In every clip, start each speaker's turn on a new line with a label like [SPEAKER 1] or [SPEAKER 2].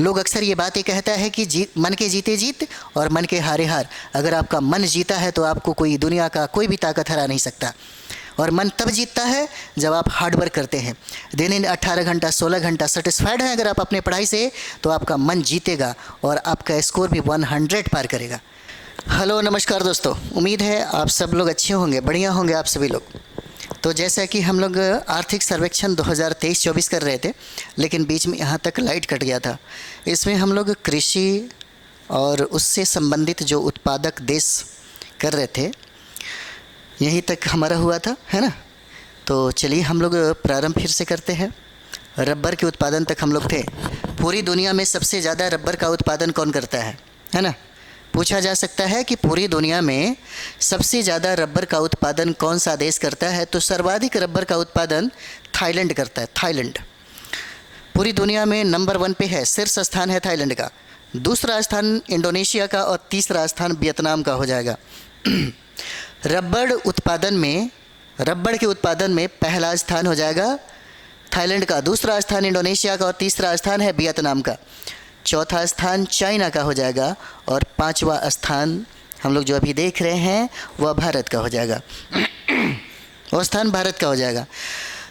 [SPEAKER 1] लोग अक्सर ये बातें कहता है कि जीत मन के जीते जीत और मन के हारे हार। अगर आपका मन जीता है तो आपको कोई दुनिया का कोई भी ताकत हरा नहीं सकता। और मन तब जीतता है जब आप हार्ड वर्क करते हैं। दिन 18 घंटा 16 घंटा सेटिस्फाइड हैं अगर आप अपने पढ़ाई से, तो आपका मन जीतेगा और आपका स्कोर भी 100 पार करेगा। हेलो नमस्कार दोस्तों, उम्मीद है आप सब लोग अच्छे होंगे, बढ़िया होंगे आप सभी लोग। तो जैसा कि हम लोग आर्थिक सर्वेक्षण 2023-24 कर रहे थे, लेकिन बीच में यहाँ तक लाइट कट गया था। इसमें हम लोग कृषि और उससे संबंधित जो उत्पादक देश कर रहे थे, यहीं तक हमारा हुआ था, है ना। तो चलिए हम लोग प्रारंभ फिर से करते हैं। रबर के उत्पादन तक हम लोग थे। पूरी दुनिया में सबसे ज़्यादा रबर का उत्पादन कौन करता है ना। पूछा जा सकता है कि पूरी दुनिया में सबसे ज़्यादा रबर का उत्पादन कौन सा देश करता है, तो सर्वाधिक रबर का उत्पादन थाईलैंड करता है। थाईलैंड पूरी दुनिया में नंबर 1 पे है, शीर्ष स्थान है थाईलैंड का। दूसरा स्थान इंडोनेशिया का और तीसरा स्थान वियतनाम का हो जाएगा। रबर के उत्पादन में पहला स्थान हो जाएगा थाईलैंड का, दूसरा स्थान इंडोनेशिया का और तीसरा स्थान है वियतनाम का। चौथा स्थान चाइना का हो जाएगा और पांचवा स्थान हम लोग जो अभी देख रहे हैं वह भारत का हो जाएगा। वो स्थान भारत का हो जाएगा।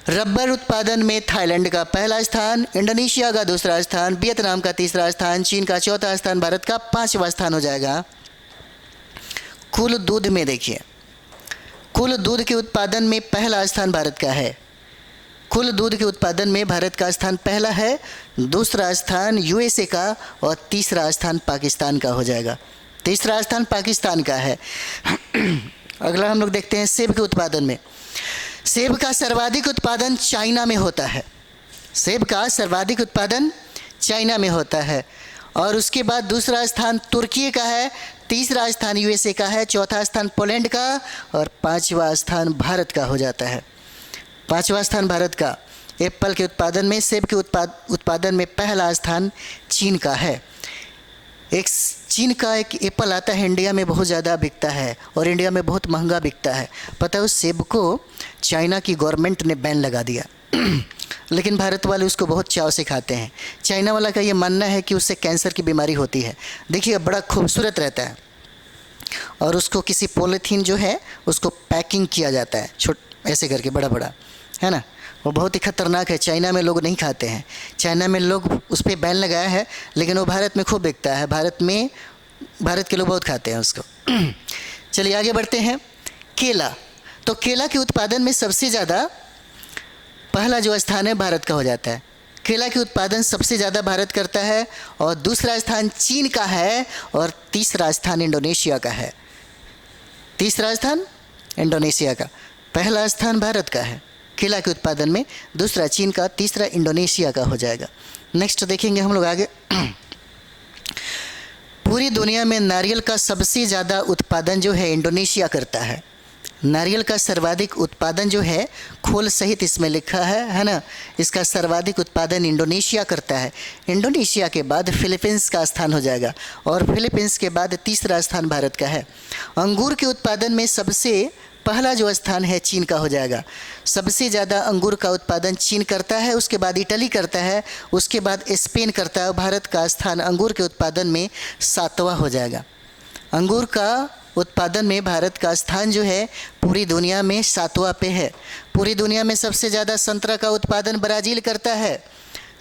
[SPEAKER 1] रबर उत्पादन में थाईलैंड का पहला स्थान, इंडोनेशिया का दूसरा स्थान, वियतनाम का तीसरा स्थान, चीन का चौथा स्थान, भारत का पांचवा स्थान हो जाएगा। कुल दूध में देखिए, कुल दूध के उत्पादन में पहला स्थान भारत का है। कुल दूध के उत्पादन में भारत का स्थान पहला है, दूसरा स्थान यूएसए का और तीसरा स्थान पाकिस्तान का हो जाएगा। तीसरा स्थान पाकिस्तान का है। अगला हम लोग देखते हैं सेब के उत्पादन में। सेब का सर्वाधिक उत्पादन चाइना में होता है। सेब का सर्वाधिक उत्पादन चाइना में होता है और उसके बाद दूसरा स्थान तुर्की का है, तीसरा स्थान यूएसए का है, चौथा स्थान पोलैंड का और पांचवा स्थान भारत का हो जाता है। पांचवा स्थान भारत का। एप्पल के उत्पादन में, सेब के उत्पादन में पहला स्थान चीन का है। चीन का एक एप्पल आता है, इंडिया में बहुत ज़्यादा बिकता है और इंडिया में बहुत महंगा बिकता है। पता है, उस सेब को चाइना की गवर्नमेंट ने बैन लगा दिया। लेकिन भारत वाले उसको बहुत चाव से खाते हैं। चाइना वाला का ये मानना है कि उससे कैंसर की बीमारी होती है। देखिए बड़ा खूबसूरत रहता है और उसको किसी पॉलीथीन जो है उसको पैकिंग किया जाता है, ऐसे करके बड़ा बड़ा, है ना। वो बहुत ही खतरनाक है, चाइना में लोग नहीं खाते हैं। चाइना में लोग उस पर बैन लगाया है, लेकिन वो भारत में खूब बिकता है। भारत के लोग बहुत खाते हैं उसको। चलिए आगे बढ़ते हैं। केला, तो केला के उत्पादन में सबसे ज़्यादा पहला जो स्थान है भारत का हो जाता है। केला के उत्पादन सबसे ज़्यादा भारत करता है और दूसरा स्थान चीन का है और तीसरा स्थान इंडोनेशिया का है। तीसरा स्थान इंडोनेशिया का, पहला स्थान भारत का है केला के उत्पादन में, दूसरा चीन का, तीसरा इंडोनेशिया का हो जाएगा। नेक्स्ट देखेंगे हम लोग आगे। पूरी दुनिया में नारियल का सबसे ज़्यादा उत्पादन जो है इंडोनेशिया करता है। नारियल का सर्वाधिक उत्पादन जो है, खोल सहित इसमें लिखा है ना, इसका सर्वाधिक उत्पादन इंडोनेशिया करता है। इंडोनेशिया के बाद फिलीपींस का स्थान हो जाएगा और फिलीपींस के बाद तीसरा स्थान भारत का है। अंगूर के उत्पादन में सबसे पहला जो स्थान है चीन का हो जाएगा। सबसे ज़्यादा अंगूर का उत्पादन चीन करता है, उसके बाद इटली करता है, उसके बाद स्पेन करता है। भारत का स्थान अंगूर के उत्पादन में 7वां हो जाएगा। अंगूर का उत्पादन में भारत का स्थान जो है पूरी दुनिया में 7वां पे है। पूरी दुनिया में सबसे ज़्यादा संतरा का उत्पादन ब्राज़ील करता है।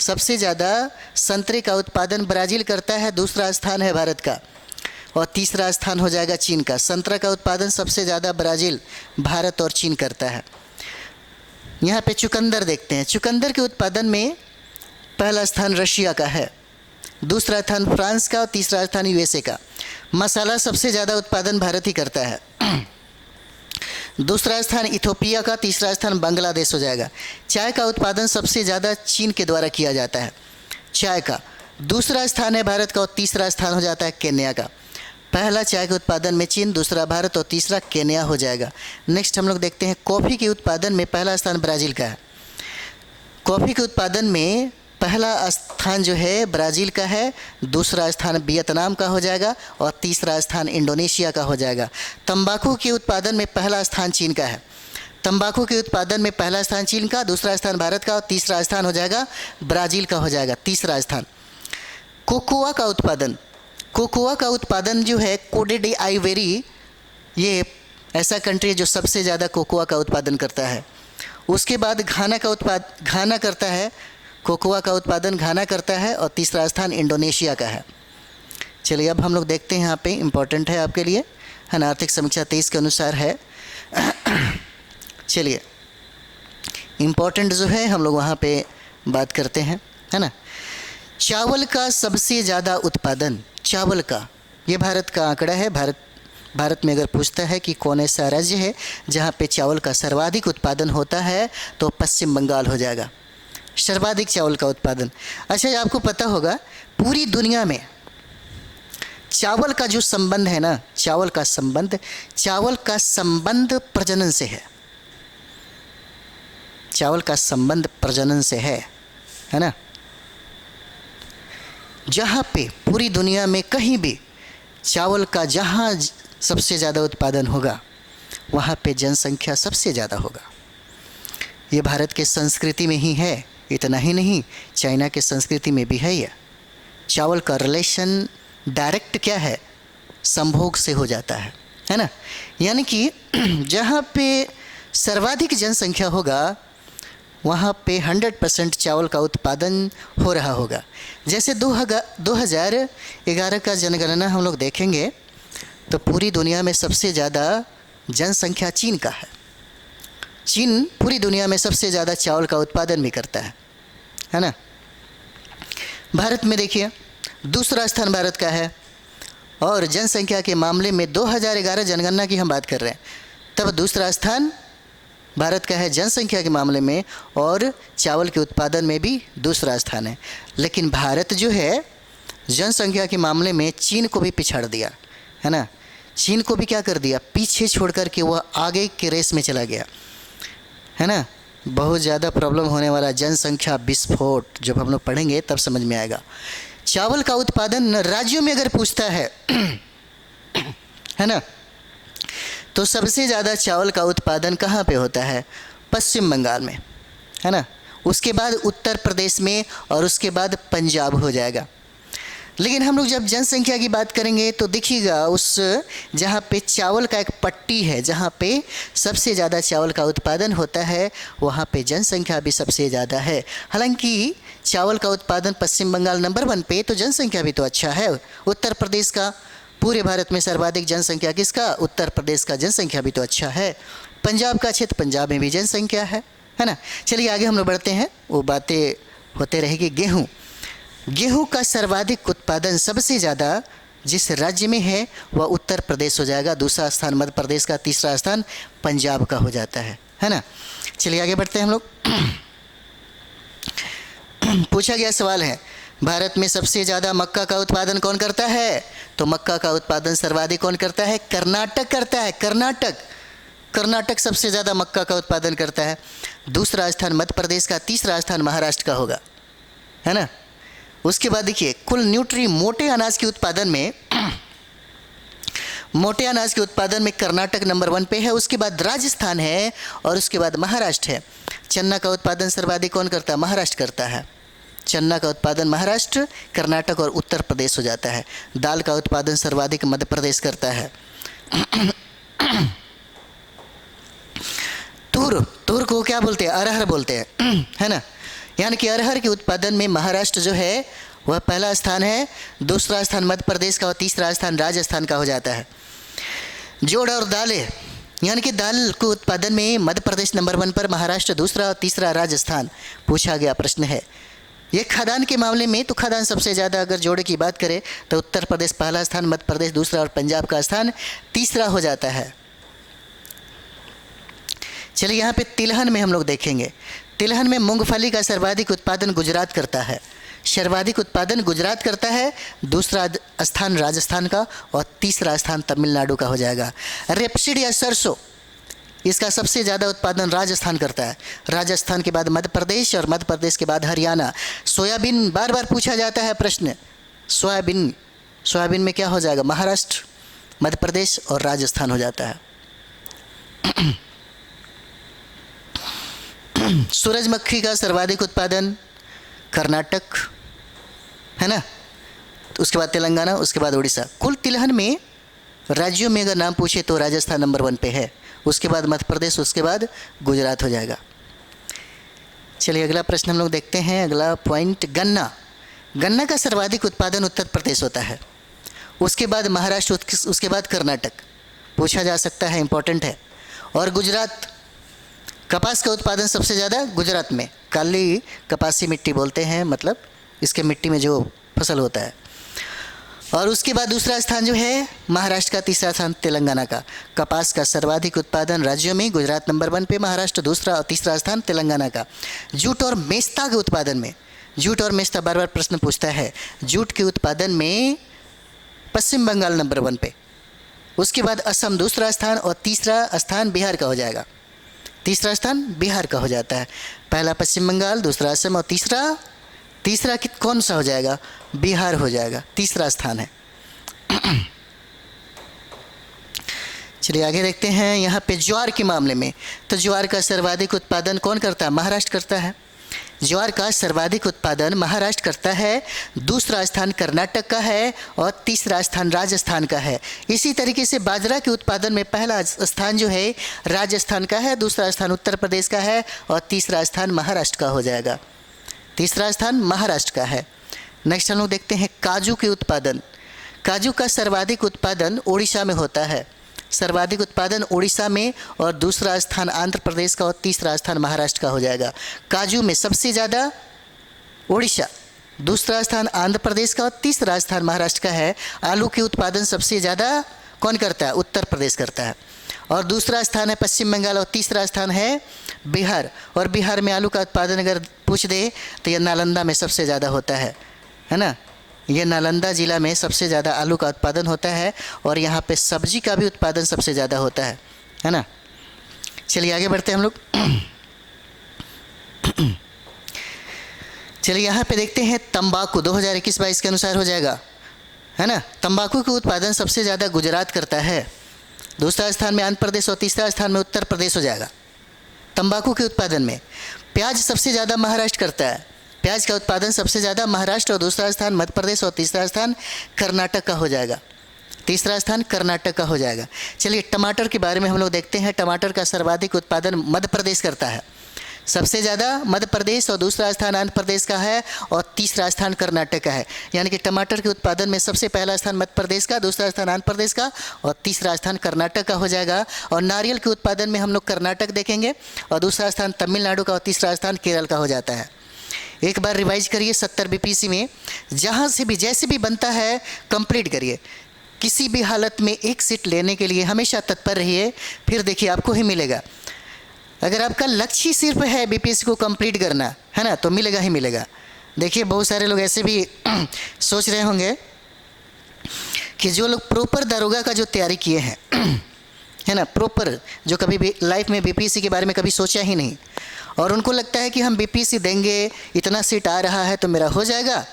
[SPEAKER 1] सबसे ज़्यादा संतरे का उत्पादन ब्राज़ील करता है, दूसरा स्थान है भारत का और तीसरा स्थान हो जाएगा चीन का। संतरा का उत्पादन सबसे ज़्यादा ब्राज़ील, भारत और चीन करता है। यहाँ पे चुकंदर देखते हैं। चुकंदर के उत्पादन में पहला स्थान रशिया का है, दूसरा स्थान फ्रांस का और तीसरा स्थान यूएसए का। मसाला सबसे ज़्यादा उत्पादन भारत ही करता है। दूसरा स्थान इथोपिया का, तीसरा स्थान बांग्लादेश हो जाएगा। चाय का उत्पादन सबसे ज़्यादा चीन के द्वारा किया जाता है, चाय का। दूसरा स्थान है भारत का और तीसरा स्थान हो जाता है केन्या का। पहला चाय के उत्पादन में चीन, दूसरा भारत और तीसरा केन्या हो जाएगा। नेक्स्ट हम लोग देखते हैं कॉफ़ी के उत्पादन में पहला स्थान ब्राज़ील का है। कॉफ़ी के उत्पादन में पहला स्थान जो है ब्राज़ील का है, दूसरा स्थान वियतनाम का हो जाएगा और तीसरा स्थान इंडोनेशिया का हो जाएगा। तंबाकू के उत्पादन में पहला स्थान चीन का है। तंबाकू के उत्पादन में पहला स्थान चीन का, दूसरा स्थान भारत का और तीसरा स्थान हो जाएगा ब्राज़ील का हो जाएगा। तीसरा स्थान कोकोआ का उत्पादन, कोकोआ का उत्पादन जो है कोडे डी आइवेरी, ये ऐसा कंट्री है जो सबसे ज़्यादा कोकोआ का उत्पादन करता है। उसके बाद घाना करता है, कोकोआ का उत्पादन घाना करता है, और तीसरा स्थान इंडोनेशिया का है। चलिए अब हम लोग देखते हैं, यहाँ पे इम्पोर्टेंट है आपके लिए, है ना, आर्थिक समीक्षा 23 के अनुसार है। चलिए इम्पोर्टेंट जो है हम लोग वहाँ पे बात करते हैं, है ना। चावल का सबसे ज़्यादा उत्पादन, चावल का, ये भारत का आंकड़ा है। भारत में अगर पूछता है कि कौन ऐसा राज्य है जहाँ पे चावल का सर्वाधिक उत्पादन होता है, तो पश्चिम बंगाल हो जाएगा, सर्वाधिक चावल का उत्पादन। अच्छा, ये आपको पता होगा पूरी दुनिया में चावल का जो संबंध है ना, चावल का संबंध प्रजनन से है, चावल का संबंध प्रजनन से है ना। जहाँ पे पूरी दुनिया में कहीं भी चावल का जहाँ सबसे ज़्यादा उत्पादन होगा, वहाँ पे जनसंख्या सबसे ज़्यादा होगा। ये भारत के संस्कृति में ही है, इतना ही नहीं, चाइना के संस्कृति में भी है। यह चावल का रिलेशन डायरेक्ट क्या है, संभोग से हो जाता है ना। यानी कि जहाँ पे सर्वाधिक जनसंख्या होगा, वहाँ पे 100% चावल का उत्पादन हो रहा होगा। जैसे 2011 का जनगणना हम लोग देखेंगे तो पूरी दुनिया में सबसे ज़्यादा जनसंख्या चीन का है। चीन पूरी दुनिया में सबसे ज़्यादा चावल का उत्पादन भी करता है ना। भारत में देखिए दूसरा स्थान भारत का है, और जनसंख्या के मामले में 2011 जनगणना की हम बात कर रहे हैं, तब दूसरा स्थान भारत का है जनसंख्या के मामले में, और चावल के उत्पादन में भी दूसरा स्थान है। लेकिन भारत जो है जनसंख्या के मामले में चीन को भी पिछाड़ दिया, है ना। चीन को भी क्या कर दिया, पीछे छोड़ कर के वह आगे के रेस में चला गया, है ना। बहुत ज़्यादा प्रॉब्लम होने वाला जनसंख्या विस्फोट, जब हम लोग पढ़ेंगे तब समझ में आएगा। चावल का उत्पादन राज्यों में अगर पूछता है ना, तो सबसे ज़्यादा चावल का उत्पादन कहाँ पे होता है, पश्चिम बंगाल में, है ना। उसके बाद उत्तर प्रदेश में, और उसके बाद पंजाब हो जाएगा। लेकिन हम लोग जब जनसंख्या की बात करेंगे तो देखिएगा, उस जहाँ पे चावल का एक पट्टी है, जहाँ पे सबसे ज़्यादा चावल का उत्पादन होता है, वहाँ पे जनसंख्या भी सबसे ज़्यादा है। हालांकि चावल का उत्पादन पश्चिम बंगाल नंबर 1 पे, तो जनसंख्या भी तो अच्छा है। उत्तर प्रदेश का, पूरे भारत में सर्वाधिक जनसंख्या किसका, उत्तर प्रदेश का, जनसंख्या भी तो अच्छा है। पंजाब का क्षेत्र, पंजाब में भी जनसंख्या है ना। चलिए आगे हम लोग बढ़ते हैं, वो बातें होते रहेगी। गेहूं का सर्वाधिक उत्पादन सबसे ज़्यादा जिस राज्य में है वह उत्तर प्रदेश हो जाएगा, दूसरा स्थान मध्य प्रदेश का, तीसरा स्थान पंजाब का हो जाता है ना। चलिए आगे बढ़ते हैं हम लोग। पूछा गया सवाल है, भारत में सबसे ज़्यादा मक्का का उत्पादन कौन करता है, तो मक्का का उत्पादन सर्वाधिक कौन करता है, कर्नाटक करता है। कर्नाटक सबसे ज़्यादा मक्का का उत्पादन करता है। दूसरा स्थान मध्य प्रदेश का, तीसरा स्थान महाराष्ट्र का होगा, है ना। उसके बाद देखिए कुल मोटे अनाज के उत्पादन में कर्नाटक नंबर 1 पे है, उसके बाद राजस्थान है, और उसके बाद महाराष्ट्र है। चन्ना का उत्पादन सर्वाधिक कौन करता है, महाराष्ट्र करता है। चन्ना का उत्पादन महाराष्ट्र, कर्नाटक और उत्तर प्रदेश हो जाता है। दाल का उत्पादन सर्वाधिक मध्य प्रदेश करता है। तूर को क्या बोलते हैं, अरहर बोलते हैं, है ना। यानी कि अरहर के उत्पादन में महाराष्ट्र जो है वह पहला स्थान है, दूसरा स्थान मध्य प्रदेश का, और तीसरा स्थान राजस्थान का हो जाता है। जोड़ और दालें, यानी कि दाल के उत्पादन में मध्य प्रदेश नंबर 1 पर, महाराष्ट्र दूसरा और तीसरा राजस्थान। पूछा गया प्रश्न है ये खाद्यान्न के मामले में, तो खाद्यान्न सबसे ज़्यादा अगर जोड़े की बात करें तो उत्तर प्रदेश पहला स्थान, मध्य प्रदेश दूसरा, और पंजाब का स्थान तीसरा हो जाता है। चलिए यहाँ पे तिलहन में हम लोग देखेंगे। तिलहन में मूंगफली का सर्वाधिक उत्पादन गुजरात करता है, दूसरा स्थान राजस्थान का, और तीसरा स्थान तमिलनाडु का हो जाएगा। रेपसीड या सरसों, इसका सबसे ज़्यादा उत्पादन राजस्थान करता है, राजस्थान के बाद मध्य प्रदेश, और मध्य प्रदेश के बाद हरियाणा। सोयाबीन बार बार पूछा जाता है प्रश्न, सोयाबीन में क्या हो जाएगा, महाराष्ट्र, मध्य प्रदेश और राजस्थान हो जाता है। सूरजमुखी का सर्वाधिक उत्पादन कर्नाटक, है ना। उसके बाद तेलंगाना, उसके बाद उड़ीसा। कुल तिलहन में राज्यों में अगर नाम पूछे तो राजस्थान नंबर 1 पे है, उसके बाद मध्य प्रदेश, उसके बाद गुजरात हो जाएगा। चलिए अगला प्रश्न हम लोग देखते हैं। अगला पॉइंट, गन्ना। गन्ना का सर्वाधिक उत्पादन उत्तर प्रदेश होता है, उसके बाद महाराष्ट्र, उसके बाद कर्नाटक। पूछा जा सकता है, इंपॉर्टेंट है। और गुजरात। कपास का उत्पादन सबसे ज़्यादा गुजरात में, काली कपासी मिट्टी बोलते हैं, मतलब इसके मिट्टी में जो फसल होता है। और उसके बाद दूसरा स्थान जो है महाराष्ट्र का, तीसरा स्थान तेलंगाना का। कपास का सर्वाधिक उत्पादन राज्यों में गुजरात नंबर 1 पे, महाराष्ट्र दूसरा और तीसरा स्थान तेलंगाना का। जूट और मेस्ता के उत्पादन में, जूट और मेस्ता बार बार प्रश्न पूछता है, जूट के उत्पादन में पश्चिम बंगाल नंबर 1 पे, उसके बाद असम दूसरा स्थान और तीसरा स्थान बिहार का हो जाएगा। तीसरा स्थान बिहार का हो जाता है। पहला पश्चिम बंगाल, दूसरा असम और तीसरा कौन सा हो जाएगा? बिहार हो जाएगा, तीसरा स्थान है। चलिए आगे देखते हैं। यहाँ पे ज्वार के मामले में, तो ज्वार का सर्वाधिक उत्पादन कौन करता है? महाराष्ट्र करता है। ज्वार का सर्वाधिक उत्पादन महाराष्ट्र करता है, दूसरा स्थान कर्नाटक का है और तीसरा स्थान राजस्थान का है। इसी तरीके से बाजरा के उत्पादन में पहला स्थान जो है राजस्थान का है, दूसरा स्थान उत्तर प्रदेश का है और तीसरा स्थान महाराष्ट्र का हो जाएगा। तीसरा स्थान महाराष्ट्र का है। नेक्स्ट हम लोग देखते हैं काजू के उत्पादन। काजू का सर्वाधिक उत्पादन उड़ीसा में होता है, सर्वाधिक उत्पादन उड़ीसा में और दूसरा स्थान आंध्र प्रदेश का और तीसरा स्थान महाराष्ट्र का हो जाएगा। काजू में सबसे ज़्यादा उड़ीसा, दूसरा स्थान आंध्र प्रदेश का और तीसरा स्थान महाराष्ट्र का है। आलू के उत्पादन सबसे ज़्यादा कौन करता है? उत्तर प्रदेश करता है। और दूसरा स्थान है पश्चिम बंगाल और तीसरा स्थान है बिहार। और बिहार में आलू का उत्पादन अगर पूछ दे तो यह नालंदा में सबसे ज़्यादा होता है ना। ये नालंदा ज़िला में सबसे ज़्यादा आलू का उत्पादन होता है और यहाँ पे सब्जी का भी उत्पादन सबसे ज़्यादा होता है ना। चलिए आगे बढ़ते हैं हम लोग। चलिए यहाँ पे देखते हैं तंबाकू 2021-22 के अनुसार हो जाएगा, है ना। तंबाकू के उत्पादन सबसे ज़्यादा गुजरात करता है, दूसरा स्थान में आंध्र प्रदेश और तीसरा स्थान में उत्तर प्रदेश हो जाएगा तंबाकू के उत्पादन में। प्याज सबसे ज़्यादा महाराष्ट्र करता है, प्याज का उत्पादन सबसे ज़्यादा महाराष्ट्र और दूसरा स्थान मध्य प्रदेश और तीसरा स्थान कर्नाटक का हो जाएगा, तीसरा स्थान कर्नाटक का हो जाएगा। चलिए टमाटर के बारे में हम लोग देखते हैं। टमाटर का सर्वाधिक उत्पादन मध्य प्रदेश करता है, सबसे ज़्यादा मध्य प्रदेश और दूसरा स्थान आंध्र प्रदेश का है और तीसरा स्थान कर्नाटक का है। यानी कि टमाटर के उत्पादन में सबसे पहला स्थान मध्य प्रदेश का, दूसरा स्थान आंध्र प्रदेश का और तीसरा स्थान कर्नाटक का हो जाएगा। और नारियल के उत्पादन में हम लोग कर्नाटक देखेंगे और दूसरा स्थान तमिलनाडु का और तीसरा स्थान केरल का हो जाता है। एक बार रिवाइज करिए 70 बीपीसी में, जहाँ से भी जैसे भी बनता है कंप्लीट करिए। किसी भी हालत में एक सीट लेने के लिए हमेशा तत्पर रहिए, फिर देखिए आपको ही मिलेगा। अगर आपका लक्ष्य ही सिर्फ है बीपीएससी को कंप्लीट करना, है ना, तो मिलेगा ही मिलेगा। देखिए बहुत सारे लोग ऐसे भी सोच रहे होंगे कि जो लोग प्रॉपर दारोगा का जो तैयारी किए हैं, है ना, प्रॉपर, जो कभी भी लाइफ में बीपीएससी के बारे में कभी सोचा ही नहीं और उनको लगता है कि हम बीपीएससी देंगे, इतना सीट आ रहा है तो मेरा हो जाएगा,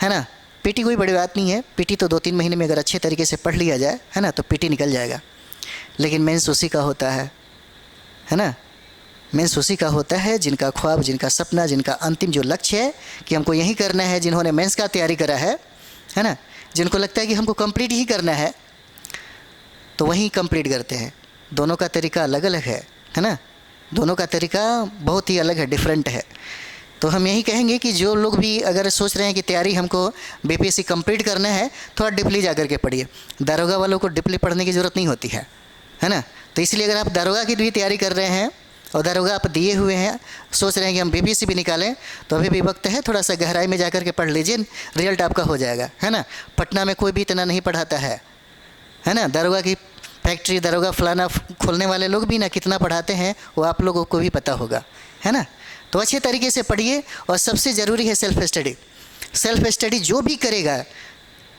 [SPEAKER 1] है ना। पीटी कोई बड़ी बात नहीं है, पीटी तो 2-3 महीने में अगर अच्छे तरीके से पढ़ लिया जाए, है ना, तो पीटी निकल जाएगा। लेकिन मेंस उसी का होता है ना। मेंस उसी का होता है जिनका ख्वाब, जिनका सपना, जिनका अंतिम जो लक्ष्य है कि हमको यही करना है, जिन्होंने मेंस का तैयारी करा है ना, जिनको लगता है कि हमको कंप्लीट ही करना है, तो वही कंप्लीट करते हैं। दोनों का तरीका अलग अलग है ना, दोनों का तरीका बहुत ही अलग है, डिफरेंट है। तो हम यही कहेंगे कि जो लोग भी अगर सोच रहे हैं कि तैयारी हमको बीपीएससी कंप्लीट करना है, थोड़ा डिपली जा कर के पढ़िए। दारोगा वालों को डिपली पढ़ने की ज़रूरत नहीं होती है ना। तो इसलिए अगर आप दारोगा की भी तैयारी कर रहे हैं और दारोगा आप दिए हुए हैं, सोच रहे हैं कि हम बीपीएससी भी निकालें, तो अभी भी वक्त है, थोड़ा सा गहराई में जाकर के पढ़ लीजिए, रिजल्ट आपका हो जाएगा, है ना। पटना में कोई भी इतना नहीं पढ़ाता है ना। दारोगा की फैक्ट्री, दारोगा फलाना खोलने वाले लोग भी ना कितना पढ़ाते हैं वो आप लोगों को भी पता होगा, है ना। तो अच्छे तरीके से पढ़िए और सबसे ज़रूरी है सेल्फ स्टडी। सेल्फ स्टडी जो भी करेगा,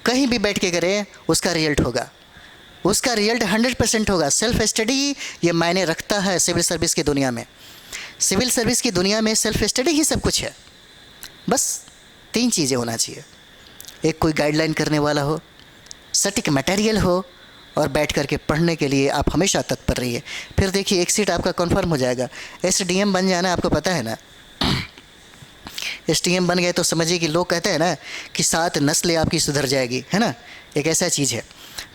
[SPEAKER 1] कहीं भी बैठ के करे, उसका रिजल्ट होगा, उसका रिजल्ट 100% होगा। सेल्फ स्टडी ये मायने रखता है सिविल सर्विस की दुनिया में। सिविल सर्विस की दुनिया में सेल्फ स्टडी ही सब कुछ है। बस 3 चीज़ें होना चाहिए, एक कोई गाइडलाइन करने वाला हो, सटीक मटेरियल हो और बैठ करके पढ़ने के लिए आप हमेशा तत्पर रहिए। फिर देखिए एक सीट आपका कन्फर्म हो जाएगा। एसडीएम बन जाना आपको पता है ना, एसडीएम बन गए तो समझिए कि लोग कहते हैं ना कि 7 नस्लें आपकी सुधर जाएगी, है ना। एक ऐसा चीज़ है।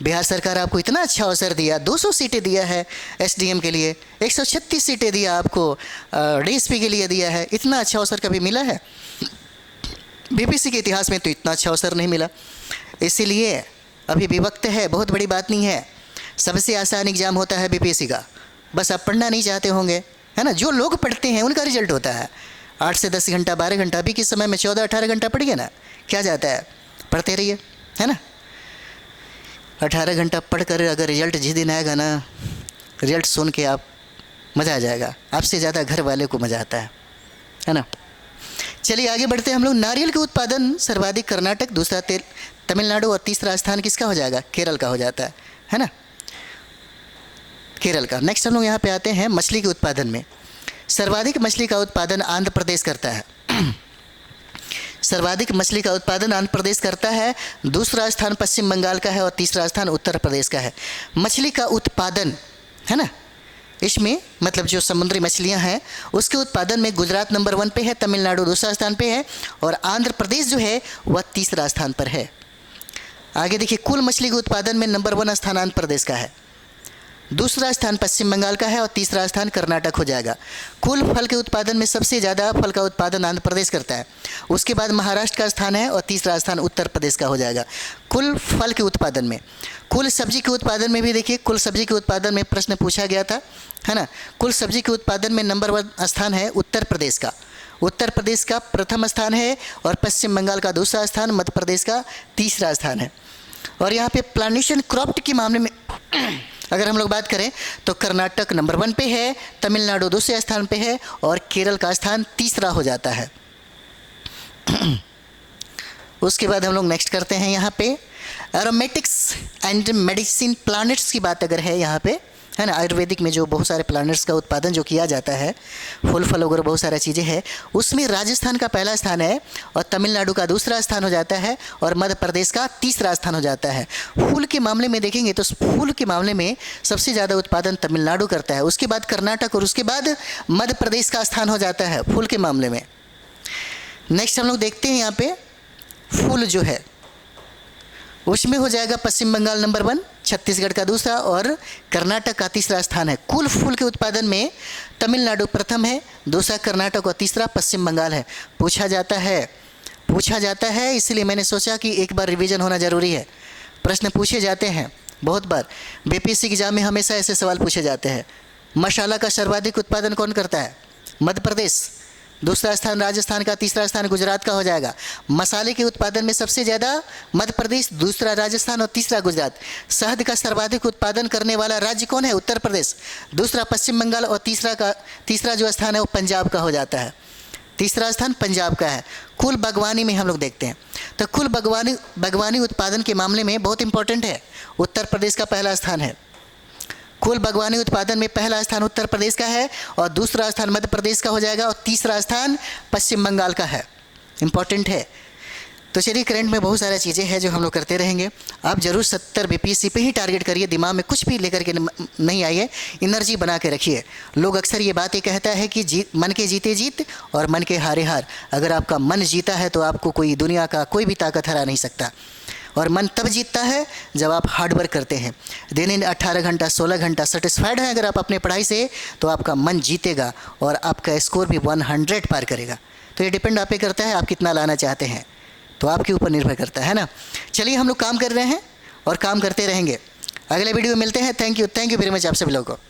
[SPEAKER 1] बिहार सरकार आपको इतना अच्छा अवसर दिया, 200 सीटें दिया है एसडीएम के लिए, 136 सीटें दिया आपको डीएसपी के लिए दिया है। इतना अच्छा अवसर कभी मिला है? बीपीएससी के इतिहास में तो इतना अच्छा अवसर नहीं मिला। इसीलिए अभी भी वक्त है, बहुत बड़ी बात नहीं है। सबसे आसान एग्ज़ाम होता है बीपीएससी का, बस आप पढ़ना नहीं चाहते होंगे, है ना। जो लोग पढ़ते हैं उनका रिजल्ट होता है 8 से 10 घंटा, 12 घंटा। अभी के समय में 14-18 घंटा पढ़िए ना, क्या जाता है, पढ़ते रहिए, है ना। 18 घंटा पढ़ कर अगर रिजल्ट जिस दिन आएगा ना, रिजल्ट सुन के आप मज़ा आ जाएगा, आपसे ज़्यादा घर वाले को मज़ा आता है ना। चलिए आगे बढ़ते हैं हम लोग। नारियल के उत्पादन सर्वाधिक कर्नाटक, दूसरा तमिलनाडु और तीसरा स्थान किसका हो जाएगा? केरल का हो जाता है ना, केरल का। नेक्स्ट हम लोग यहाँ पे आते हैं मछली के उत्पादन में। सर्वाधिक मछली का उत्पादन आंध्र प्रदेश करता है। सर्वाधिक मछली का उत्पादन आंध्र प्रदेश करता है, दूसरा स्थान पश्चिम बंगाल का है और तीसरा स्थान उत्तर प्रदेश का है। मछली का उत्पादन, है ना, इसमें मतलब जो समुद्री मछलियां हैं उसके उत्पादन में गुजरात नंबर 1 पे है, तमिलनाडु दूसरा स्थान पे है और आंध्र प्रदेश जो है वह तीसरा स्थान पर है। आगे देखिए, कुल मछली के उत्पादन में नंबर 1 स्थान आंध्र प्रदेश का है, दूसरा स्थान पश्चिम बंगाल का है और तीसरा स्थान कर्नाटक हो जाएगा। कुल फल के उत्पादन में सबसे ज़्यादा फल का उत्पादन आंध्र प्रदेश करता है, उसके बाद महाराष्ट्र का स्थान है और तीसरा स्थान उत्तर प्रदेश का हो जाएगा कुल फल के उत्पादन में। कुल सब्जी के उत्पादन में भी देखिए, कुल सब्जी के उत्पादन में प्रश्न पूछा गया था, है ना। कुल सब्जी के उत्पादन में नंबर 1 स्थान है उत्तर प्रदेश का, उत्तर प्रदेश का प्रथम स्थान है और पश्चिम बंगाल का दूसरा स्थान, मध्य प्रदेश का तीसरा स्थान है। और यहाँ पे प्लांटेशन क्रॉप के मामले में अगर हम लोग बात करें तो कर्नाटक नंबर 1 पे है, तमिलनाडु दूसरे स्थान पे है और केरल का स्थान तीसरा हो जाता है। उसके बाद हम लोग नेक्स्ट करते हैं यहाँ पे एरोमेटिक्स एंड मेडिसिन प्लांट्स की बात अगर है यहाँ पे, है ना। आयुर्वेदिक में जो बहुत सारे प्लांट्स का उत्पादन जो किया जाता है, फूल फल वगैरह बहुत सारा चीज़ें हैं, उसमें राजस्थान का पहला स्थान है और तमिलनाडु का दूसरा स्थान हो जाता है और मध्य प्रदेश का तीसरा स्थान हो जाता है। फूल के मामले में देखेंगे तो फूल के मामले में सबसे ज़्यादा उत्पादन तमिलनाडु करता है, उसके बाद कर्नाटक और उसके बाद मध्य प्रदेश का स्थान हो जाता है फूल के मामले में। नेक्स्ट हम लोग देखते हैं यहाँ पे फूल जो है उसमें हो जाएगा पश्चिम बंगाल नंबर 1, छत्तीसगढ़ का दूसरा और कर्नाटक का तीसरा स्थान है। कुल फूल के उत्पादन में तमिलनाडु प्रथम है, दूसरा कर्नाटक और तीसरा पश्चिम बंगाल है। पूछा जाता है इसलिए मैंने सोचा कि एक बार रिवीजन होना ज़रूरी है। प्रश्न पूछे जाते हैं बहुत बार, बीपीएससी एग्जाम में हमेशा ऐसे सवाल पूछे जाते हैं। मसाला का सर्वाधिक उत्पादन कौन करता है? मध्य प्रदेश, दूसरा स्थान राजस्थान का, तीसरा स्थान गुजरात का हो जाएगा। मसाले के उत्पादन में सबसे ज़्यादा मध्य प्रदेश, दूसरा राजस्थान और तीसरा गुजरात। शहद का सर्वाधिक उत्पादन करने वाला राज्य कौन है? उत्तर प्रदेश, दूसरा पश्चिम बंगाल और तीसरा जो स्थान है वो पंजाब का हो जाता है, तीसरा स्थान पंजाब का है। कुल बागवानी में हम लोग देखते हैं तो कुल बागवानी उत्पादन के मामले में बहुत इंपॉर्टेंट है, उत्तर प्रदेश का पहला स्थान है। कुल बागवानी उत्पादन में पहला स्थान उत्तर प्रदेश का है और दूसरा स्थान मध्य प्रदेश का हो जाएगा और तीसरा स्थान पश्चिम बंगाल का है। इंपॉर्टेंट है। तो चलिए, करंट में बहुत सारी चीज़ें हैं जो हम लोग करते रहेंगे। आप जरूर 70 बीपीएससी पे ही टारगेट करिए, दिमाग में कुछ भी लेकर के नहीं आइए, एनर्जी बना के रखिए। लोग अक्सर ये बातें कहता है कि मन के जीते जीत और मन के हारे हार। अगर आपका मन जीता है तो आपको कोई दुनिया का कोई भी ताकत हरा नहीं सकता। और मन तब जीतता है जब आप हार्ड वर्क करते हैं, दिन 18 घंटा 16 घंटा सेटिस्फाइड हैं अगर आप अपने पढ़ाई से, तो आपका मन जीतेगा और आपका स्कोर भी 100 पार करेगा। तो ये डिपेंड आप पे करता है आप कितना लाना चाहते हैं, तो आपके ऊपर निर्भर करता है ना। चलिए, हम लोग काम कर रहे हैं और काम करते रहेंगे। अगले वीडियो में मिलते हैं। थैंक यू वेरी मच आप सभी लोगों को।